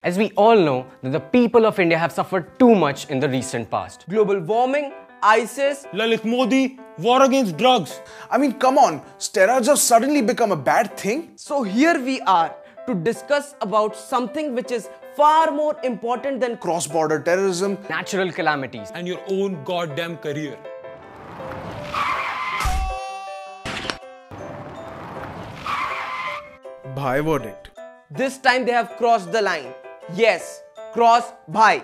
As we all know, that the people of India have suffered too much in the recent past. Global warming, ISIS, Lalit Modi, war against drugs. I mean, come on, steroids have suddenly become a bad thing? So here we are to discuss about something which is far more important than Cross-border terrorism, Natural calamities. And your own goddamn career. bhai verdict. This time they have crossed the line. Yes, cross bhai.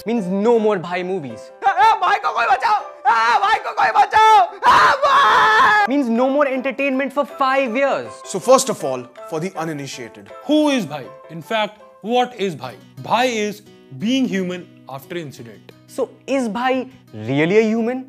Means no more bhai movies. भाई को कोई बचाओ! भाई को कोई बचाओ! भाई! Means no more entertainment for 5 years. So first of all, for the uninitiated, Who is bhai? In fact, what is bhai? Bhai is being human after incident. So is bhai really a human?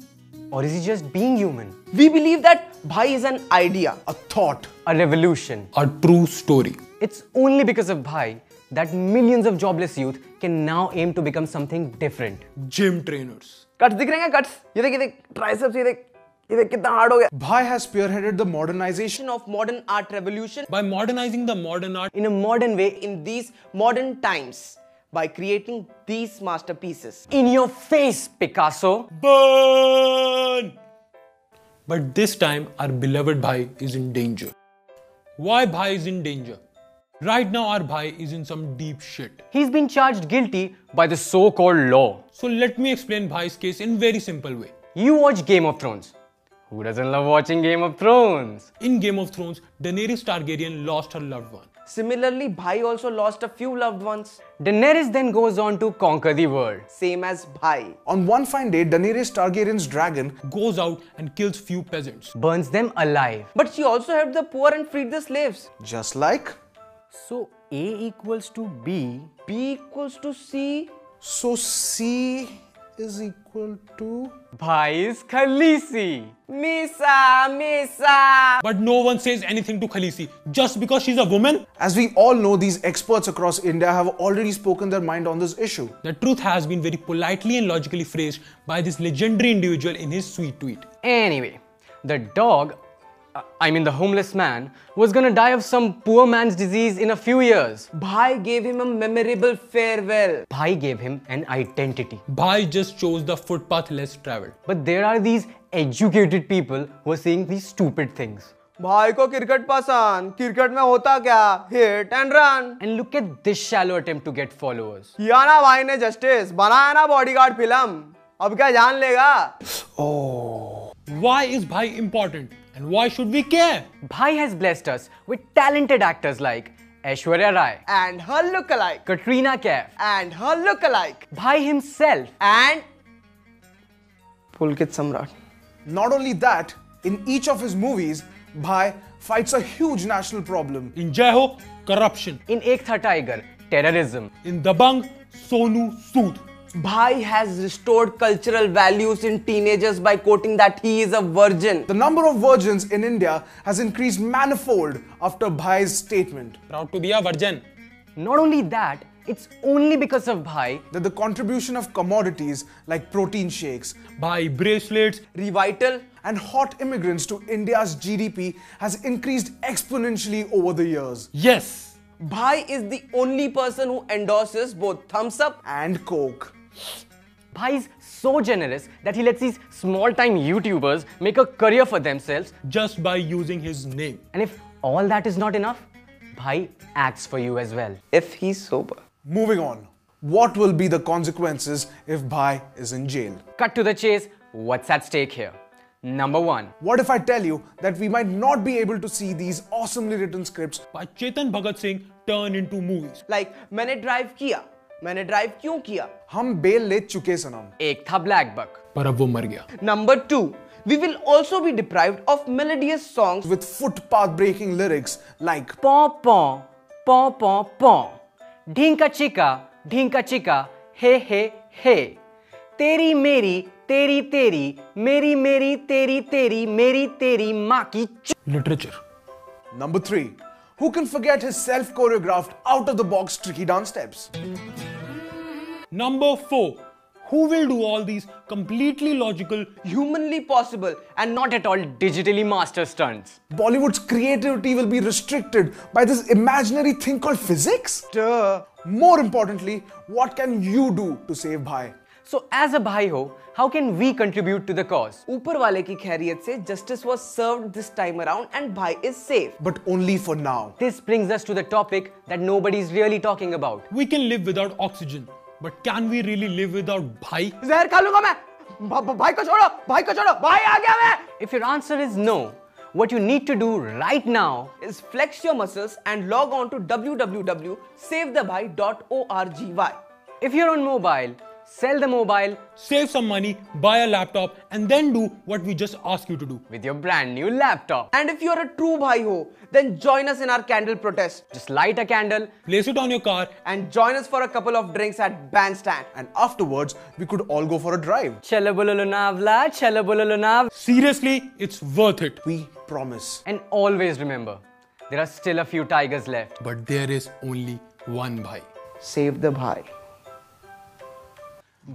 Or is he just being human? We believe that bhai is an idea. a thought. A revolution. A true story. It's only because of bhai that millions of jobless youth can now aim to become something different. Gym trainers. Cuts दिख रहे हैं cuts? ये देख triceps ये देख कितना hard हो गया. Bhai has spearheaded the modernization Of modern art revolution By modernizing the modern art, In a modern way, in these modern times by creating these masterpieces. in your face, Picasso. burn! But this time, our beloved bhai is in danger. Why bhai is in danger? Right now, our bhai is in some deep shit. He's been charged guilty by the so-called law. So let me explain bhai's case in very simple way. You watch Game of Thrones. Who doesn't love watching Game of Thrones? In Game of Thrones, Daenerys Targaryen lost her loved one. Similarly, bhai also lost a few loved ones. Daenerys then goes on to conquer the world. Same as bhai. On one fine day, Daenerys Targaryen's dragon Goes out and kills few peasants. Burns them alive. But she also helped the poor and freed the slaves. just like. So A equals to B. B equals to C. So C is equal to. Bhai is Khaleesi. Misa. But no one says anything to Khaleesi just because she's a woman. As we all know, these experts across India have already spoken their mind on this issue. The truth has been very politely and logically phrased by this legendary individual in his sweet tweet. Anyway, the dog, the homeless man, was gonna die of some poor man's disease in a few years. Bhai gave him a memorable farewell. Bhai gave him an identity. Bhai just chose the footpath less traveled. But there are these educated people who are saying these stupid things. भाई को cricket पसंद. Cricket में होता क्या? Hit and run. And look at this shallow attempt to get followers. किया ना भाई ने जस्टिस. बनाया ना बॉडीगार्ड फिल्म. अब क्या जान लेगा? Why is bhai important? And why should we care? Bhai has blessed us with talented actors like Aishwarya Rai, And her lookalike. Katrina Kaif, And her lookalike. Bhai himself. And Pulkit Samrat. Not only that, in each of his movies, Bhai fights a huge national problem. In Jai Ho, corruption. In Ek Tha Tiger, terrorism. In Dabang, Sonu Sood. Bhai has restored cultural values in teenagers by quoting that he is a virgin. The number of virgins in India has increased manifold after Bhai's statement Proud to be a virgin. Not only that, it's only because of Bhai that the contribution of commodities like protein shakes Bhai bracelets. Revital. and hot immigrants to India's GDP has increased exponentially over the years. Yes. Bhai is the only person who endorses both thumbs up. And Coke. Bhai is so generous that he lets these small-time YouTubers make a career for themselves. Just by using his name. And if all that is not enough, Bhai acts for you as well. If he's sober. Moving on. What will be the consequences if Bhai is in jail? Cut to the chase, what's at stake here? Number 1. What if I tell you that we might not be able to see these awesomely written scripts By Chetan Bhagat Singh turn into movies. Like मैंने drive किया. मैंने drive क्यों किया? हम bell ले चुके सनम. Ek tha black buck. पर अब वो मर गया. Number 2. We will also be deprived of melodious songs With footpath breaking lyrics like Paw paw, paw paw paw. Dhinka chika, hey hey hey. Teri meri, teri, meri teri, meri teri maa ki ch. Literature. Number 3. Who can forget his self-choreographed out-of-the-box tricky dance steps? Number 4. Who will do all these completely logical, Humanly possible, and not at all digitally master stunts? Bollywood's creativity will be restricted by this imaginary thing called physics? Duh. More importantly, what can you do to save bhai? So as a bhai ho, how can we contribute to the cause? ऊपर वाले की खैरियत से justice was served this time around and bhai is safe. But only for now. This brings us to the topic that nobody is really talking about. we can live without oxygen. But can we really live without bhai? जहर खा लूंगा मैं भाई को छोड़ो भाई आ गया मैं If your answer is no, what you need to do right now is flex your muscles and log on to www.savethebhai.org. if you're on mobile, sell the mobile Save some money, buy a laptop, and then do what we just asked you to do. with your brand new laptop. And if you're a true bhai ho, then join us in our candle protest Just light a candle. Place it on your car. and join us for a couple of drinks at Bandstand. And afterwards, we could all go for a drive. Chalo bololo navla, chalo bololo nav. Seriously, it's worth it. We promise. And always remember, there are still a few tigers left. But there is only one bhai. Save the bhai.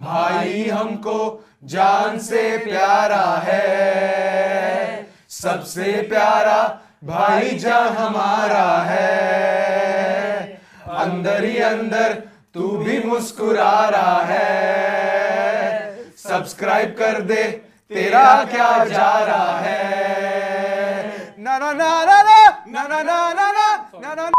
भाई हमको जान से प्यारा है, सबसे प्यारा भाई जान हमारा है, अंदर ही अंदर तू भी मुस्कुरा रहा है, सब्सक्राइब कर दे तेरा क्या जा रहा है, ना ना ना ना ना ना ना ना ना ना ना